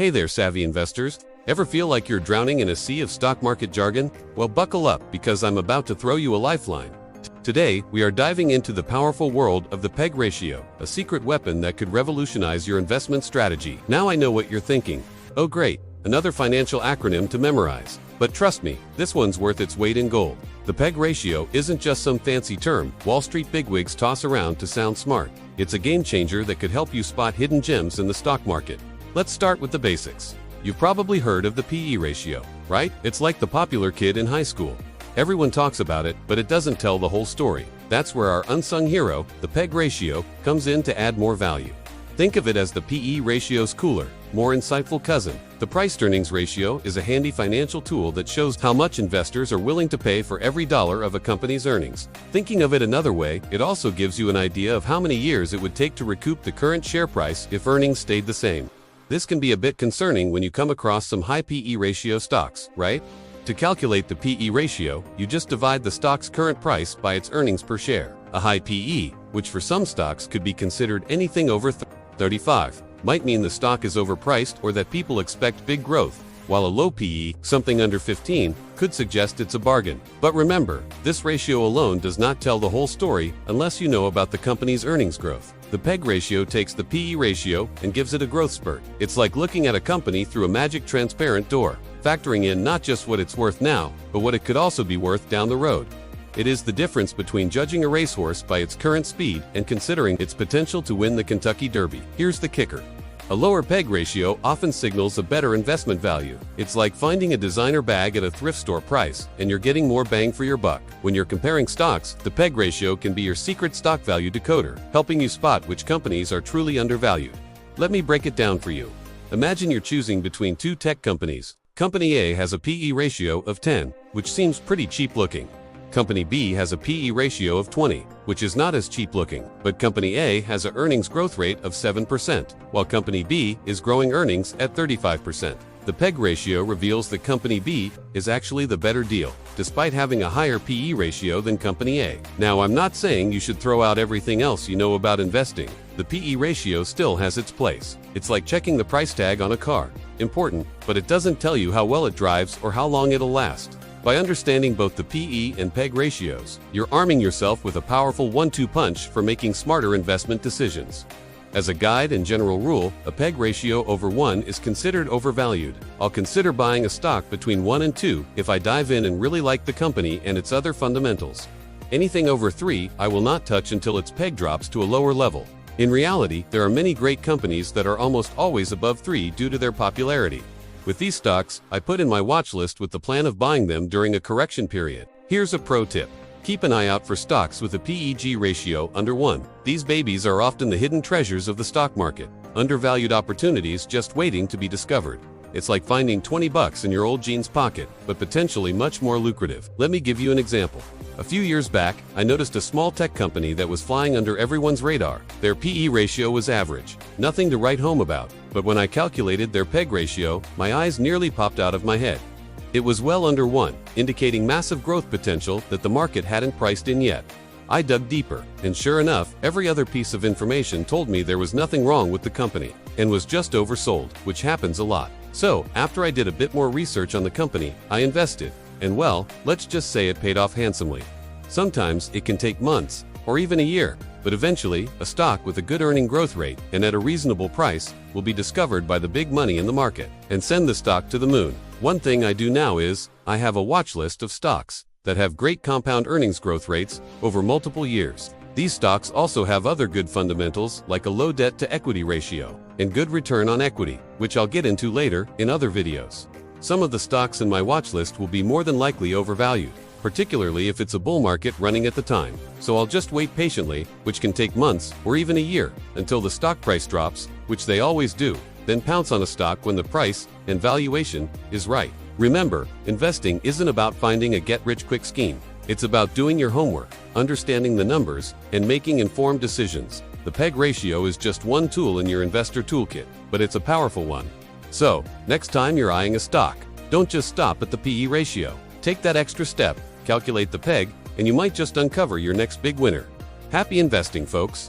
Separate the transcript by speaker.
Speaker 1: Hey there, savvy investors. Ever feel like you're drowning in a sea of stock market jargon? Well, buckle up because I'm about to throw you a lifeline. Today, we are diving into the powerful world of the PEG ratio, a secret weapon that could revolutionize your investment strategy. Now I know what you're thinking. Oh great, another financial acronym to memorize. But trust me, this one's worth its weight in gold. The PEG ratio isn't just some fancy term Wall Street bigwigs toss around to sound smart. It's a game changer that could help you spot hidden gems in the stock market. Let's start with the basics. You've probably heard of the PE ratio, right? It's like the popular kid in high school. Everyone talks about it, but it doesn't tell the whole story. That's where our unsung hero, the PEG ratio, comes in to add more value. Think of it as the PE ratio's cooler, more insightful cousin. The price-earnings ratio is a handy financial tool that shows how much investors are willing to pay for every dollar of a company's earnings. Thinking of it another way, it also gives you an idea of how many years it would take to recoup the current share price if earnings stayed the same. This can be a bit concerning when you come across some high PE ratio stocks, right? To calculate the PE ratio, you just divide the stock's current price by its earnings per share. A high PE, which for some stocks could be considered anything over 35, might mean the stock is overpriced or that people expect big growth, while a low PE, something under 15, could suggest it's a bargain. But remember, this ratio alone does not tell the whole story unless you know about the company's earnings growth. The PEG ratio takes the PE ratio and gives it a growth spurt. It's like looking at a company through a magic transparent door, factoring in not just what it's worth now, but what it could also be worth down the road. It is the difference between judging a racehorse by its current speed and considering its potential to win the Kentucky Derby. Here's the kicker. A lower PEG ratio often signals a better investment value. It's like finding a designer bag at a thrift store price, and you're getting more bang for your buck. When you're comparing stocks, the PEG ratio can be your secret stock value decoder, helping you spot which companies are truly undervalued. Let me break it down for you. Imagine you're choosing between two tech companies. Company A has a PE ratio of 10, which seems pretty cheap looking. Company B has a PE ratio of 20, which is not as cheap looking, but Company A has an earnings growth rate of 7%, while Company B is growing earnings at 35%. The PEG ratio reveals that Company B is actually the better deal, despite having a higher PE ratio than Company A. Now, I'm not saying you should throw out everything else you know about investing. The PE ratio still has its place. It's like checking the price tag on a car. Important, but it doesn't tell you how well it drives or how long it'll last. By understanding both the PE and PEG ratios, you're arming yourself with a powerful 1-2 punch for making smarter investment decisions. As a guide and general rule, a PEG ratio over 1 is considered overvalued. I'll consider buying a stock between 1 and 2 if I dive in and really like the company and its other fundamentals. Anything over 3, I will not touch until its PEG drops to a lower level. In reality, there are many great companies that are almost always above 3 due to their popularity. With these stocks, I put in my watch list with the plan of buying them during a correction period. Here's a pro tip. Keep an eye out for stocks with a PEG ratio under 1. These babies are often the hidden treasures of the stock market, undervalued opportunities just waiting to be discovered. It's like finding $20 in your old jeans pocket, but potentially much more lucrative. Let me give you an example. A few years back, I noticed a small tech company that was flying under everyone's radar. Their PE ratio was average, nothing to write home about. But when I calculated their PEG ratio, my eyes nearly popped out of my head. It was well under 1, indicating massive growth potential that the market hadn't priced in yet. I dug deeper, and sure enough, every other piece of information told me there was nothing wrong with the company, and was just oversold, which happens a lot. So, after I did a bit more research on the company, I invested, and well, let's just say it paid off handsomely. Sometimes it can take months, or even a year, but eventually, a stock with a good earning growth rate and at a reasonable price will be discovered by the big money in the market and send the stock to the moon. One thing I do now is, I have a watch list of stocks that have great compound earnings growth rates over multiple years. These stocks also have other good fundamentals like a low debt to equity ratio and good return on equity, which I'll get into later in other videos. Some of the stocks in my watch list will be more than likely overvalued, particularly if it's a bull market running at the time. So I'll just wait patiently, which can take months or even a year, until the stock price drops, which they always do, then pounce on a stock when the price and valuation is right. Remember, investing isn't about finding a get-rich-quick scheme. It's about doing your homework, understanding the numbers, and making informed decisions. The PEG ratio is just one tool in your investor toolkit, but it's a powerful one. So, next time you're eyeing a stock, don't just stop at the PE ratio. Take that extra step, calculate the PEG, and you might just uncover your next big winner. Happy investing, folks!